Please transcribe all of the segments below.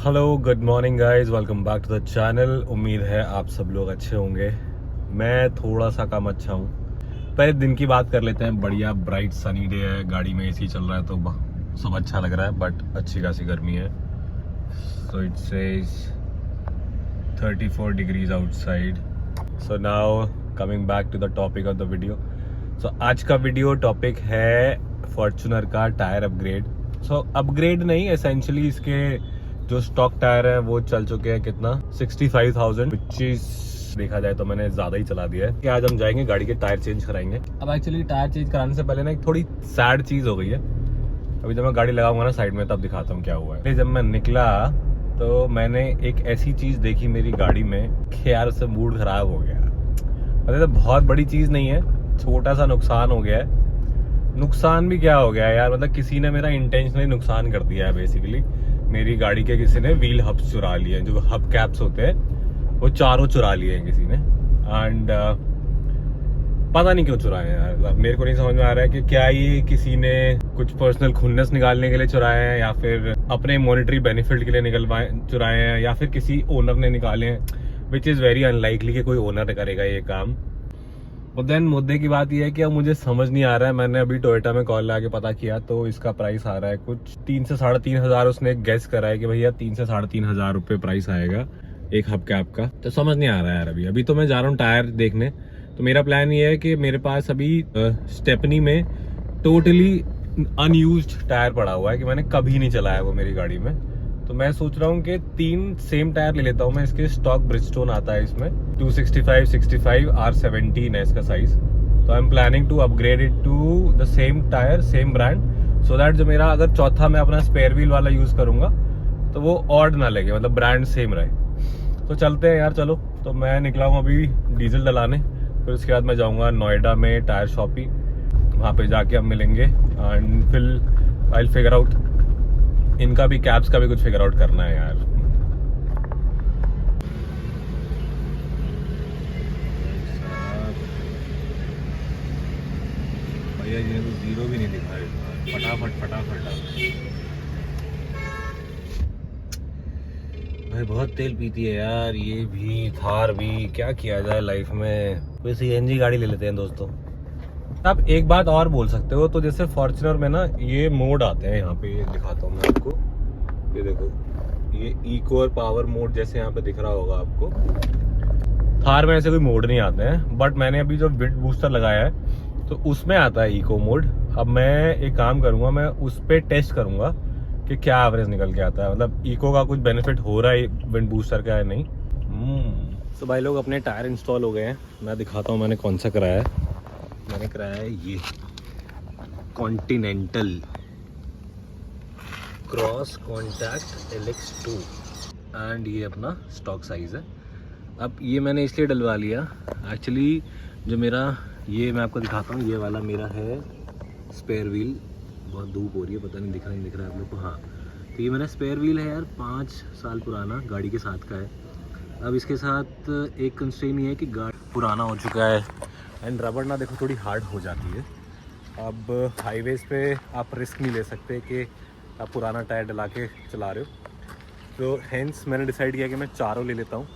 Hello good morning guys, welcome back to the channel. उम्मीद है आप सब लोग अच्छे होंगे। मैं थोड़ा सा कम अच्छा हूँ। पहले दिन की बात कर लेते हैं। बढ़िया ब्राइट सनी डे है, गाड़ी में एसी चल रहा है तो सब अच्छा लग रहा है, बट अच्छी खासी गर्मी है। So it says 34 degrees outside. So now coming back to the topic of the video. So आज का वीडियो टॉपिक है फॉर्च्यूनर का टायर अपग्रेड। सो अपग्रेड नहीं, एसेंशियली इसके जो स्टॉक टायर है वो चल चुके हैं कितना 65,000, विच इज देखा जाए तो मैंने ज्यादा ही चला दिया है। कि आज हम जाएंगे गाड़ी के टायर चेंज कराएंगे। अब एक्चुअली टायर चेंज कराने से पहले ना एक थोड़ी सैड चीज हो गई है। अभी जब मैं गाड़ी लगाऊंगा ना साइड में तब दिखाता हूँ क्या हुआ है। जब मैं निकला तो मैंने एक ऐसी चीज देखी मेरी गाड़ी में कि यार उससे मूड खराब हो गया। मतलब बहुत बड़ी चीज नहीं है, छोटा सा नुकसान हो गया है। नुकसान भी क्या हो गया यार, मतलब किसी ने मेरा इंटेंशनली नुकसान कर दिया है। बेसिकली मेरी गाड़ी के किसी ने व्हील हब्स चुरा लिए, जो हब कैप्स होते हैं वो चारों चुरा लिए हैं किसी ने। एंड पता नहीं क्यों चुराए हैं यार। अब मेरे को नहीं समझ में आ रहा है कि क्या ये किसी ने कुछ पर्सनल खुन्नस निकालने के लिए चुराए हैं या फिर अपने मॉनेटरी बेनिफिट के लिए निकलवाए चुराए हैं या फिर किसी ओनर ने निकाले हैं, विच इज़ वेरी अनलाइकली कि कोई ओनर करेगा ये काम। और देन मुद्दे की बात यह है कि अब मुझे समझ नहीं आ रहा है। मैंने अभी टोयोटा में कॉल लगा के पता किया तो इसका प्राइस आ रहा है कुछ 3 से 3,500। उसने गैस करा है कि भैया 3 से 3,500 रुपये प्राइस आएगा एक हब कैप का। तो समझ नहीं आ रहा है यार। अभी तो मैं जा रहा हूँ टायर देखने। तो मेरा प्लान ये है कि मेरे पास अभी स्टेपनी में टोटली अनयूज्ड टायर पड़ा हुआ है कि मैंने कभी नहीं चलाया वो मेरी गाड़ी में। तो मैं सोच रहा हूँ कि 3 सेम टायर ले लेता हूँ मैं। इसके स्टॉक ब्रिजस्टोन आता है इसमें 265 65 R17 है इसका साइज। तो I am planning to upgrade it to the same tyre same brand, so that जो मेरा अगर चौथा मैं अपना स्पेयर व्हील वाला यूज करूंगा तो वो ऑड ना लगे, मतलब ब्रांड सेम रहे। तो चलते हैं यार, चलो। तो मैं निकला हूँ अभी डीजल डलाने, फिर उसके बाद मैं जाऊँगा नोएडा में टायर शॉपी। वहाँ पे जाके हम मिलेंगे एंड फिर आई फिगर आउट इनका भी, कैब्स का भी कुछ फिगर आउट करना है यार। भैया जी ने तो जीरो भी नहीं दिखाया, फटाफट भाई बहुत तेल पीती है यार ये भी, थार भी। क्या किया जाए लाइफ में, कोई सीएनजी गाड़ी ले लेते हैं दोस्तों। आप एक बात और बोल सकते हो, तो जैसे फॉर्च्यूनर में ना ये मोड आते हैं यहाँ पे, ये दिखाता हूँ मैं आपको। ये देखो, ये इको और पावर मोड जैसे यहाँ पे दिख रहा होगा आपको। थार में ऐसे कोई मोड नहीं आते हैं, बट मैंने अभी जो विंड बूस्टर लगाया है तो उसमें आता है इको मोड। अब मैं एक काम करूंगा, मैं उस पर टेस्ट करूंगा कि क्या एवरेज निकल के आता है, मतलब इको का कुछ बेनिफिट हो रहा है विंड बूस्टर का है नहीं। तो भाई लोग अपने टायर इंस्टॉल हो गए हैं। मैं दिखाता हूँ मैंने कौन सा कराया है। मैंने कराया है ये continental cross contact LX2 and ये अपना स्टॉक साइज़ है। अब ये मैंने इसलिए डलवा लिया, एक्चुअली जो मेरा ये मैं आपको दिखाता हूँ, ये वाला मेरा है स्पेयर व्हील। बहुत धूप हो रही है, पता नहीं दिख रहा है आप लोग को। हाँ, तो ये मेरा स्पेयर व्हील है यार, 5 साल पुराना, गाड़ी के साथ का है। अब इसके साथ एक कंस्ट्रेन ये है कि गाड़ी पुराना हो चुका है एंड रबड़ ना देखो थोड़ी हार्ड हो जाती है। अब हाईवेज़ पे आप रिस्क नहीं ले सकते कि आप पुराना टायर डला के चला रहे हो। तो हेंस मैंने डिसाइड किया कि मैं चारों ले लेता हूँ।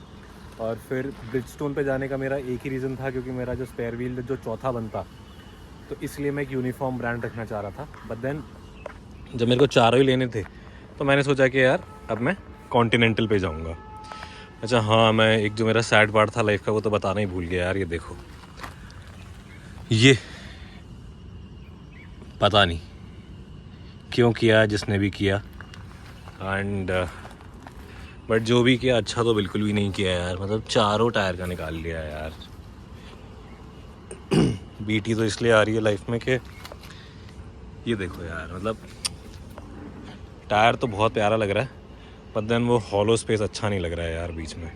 और फिर ब्रिजस्टोन पे जाने का मेरा एक ही रीज़न था, क्योंकि मेरा जो स्पेयर व्हील जो चौथा बनता, तो इसलिए मैं एक यूनिफॉर्म ब्रांड रखना चाह रहा था। बट देन जब मेरे को चारों ही लेने थे तो मैंने सोचा कि यार अब मैं कॉन्टिनेंटल पे जाऊँगा। अच्छा हाँ, मैं एक जो मेरा सैड पार्ट था लाइफ का वो तो बताना ही भूल गया यार। ये देखो, ये पता नहीं क्यों किया जिसने भी किया, एंड बट जो भी किया अच्छा तो बिल्कुल भी नहीं किया यार। मतलब चारों टायर का निकाल लिया यार। बीटी तो इसलिए आ रही है लाइफ में कि ये देखो यार, मतलब टायर तो बहुत प्यारा लग रहा है, पर देन वो हॉलो स्पेस अच्छा नहीं लग रहा है यार बीच में।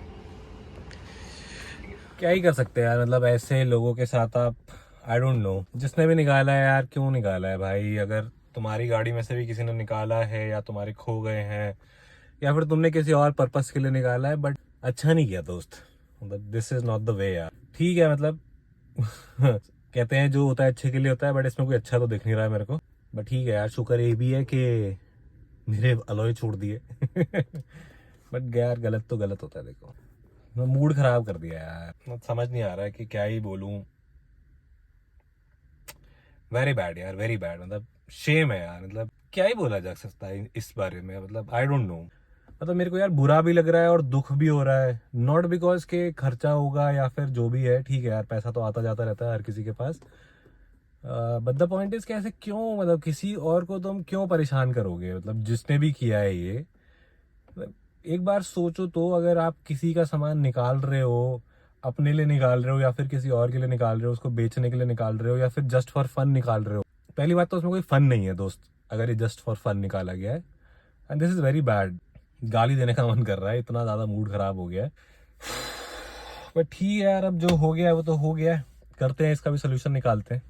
क्या ही कर सकते हैं यार, मतलब ऐसे लोगों के साथ आप, आई डोंट नो जिसने भी निकाला है यार, क्यों निकाला है भाई। अगर तुम्हारी गाड़ी में से भी किसी ने निकाला है या तुम्हारे खो गए हैं या फिर तुमने किसी और पर्पस के लिए निकाला है, बट अच्छा नहीं किया दोस्त। मतलब this is not the way यार। ठीक है, मतलब कहते हैं जो होता है अच्छे के लिए होता है, बट इसमें कोई अच्छा तो दिख नहीं रहा है मेरे को। बट ठीक है यार, शुक्र ये भी है कि मेरे अलॉय छोड़ दिए। बट यार गलत तो गलत होता है। देखो मूड खराब कर दिया यार, मतलब समझ नहीं आ रहा है कि क्या ही बोलूं। वेरी बैड यार, वेरी बैड। मतलब शेम है यार, मतलब क्या ही बोला जा सकता है इस बारे में। मतलब आई डोंट नो। मतलब मेरे को यार बुरा भी लग रहा है और दुख भी हो रहा है। नॉट बिकॉज के खर्चा होगा या फिर जो भी है, ठीक है यार, पैसा तो आता जाता रहता है हर किसी के पास। बट द पॉइंट इज कैसे, क्यों, मतलब किसी और को तुम क्यों परेशान करोगे? मतलब जिसने भी किया है ये, मतलब एक बार सोचो तो, अगर आप किसी का सामान निकाल रहे हो, अपने लिए निकाल रहे हो या फिर किसी और के लिए निकाल रहे हो, उसको बेचने के लिए निकाल रहे हो या फिर जस्ट फॉर फन निकाल रहे हो, पहली बात तो उसमें कोई फन नहीं है दोस्त, अगर ये जस्ट फॉर फन निकाला गया है। And this is very bad. गाली देने का मन कर रहा है, इतना ज्यादा मूड खराब हो गया है। बट ठीक है यार, अब जो हो गया है वो तो हो गया है, करते हैं इसका भी सोल्यूशन निकालते हैं।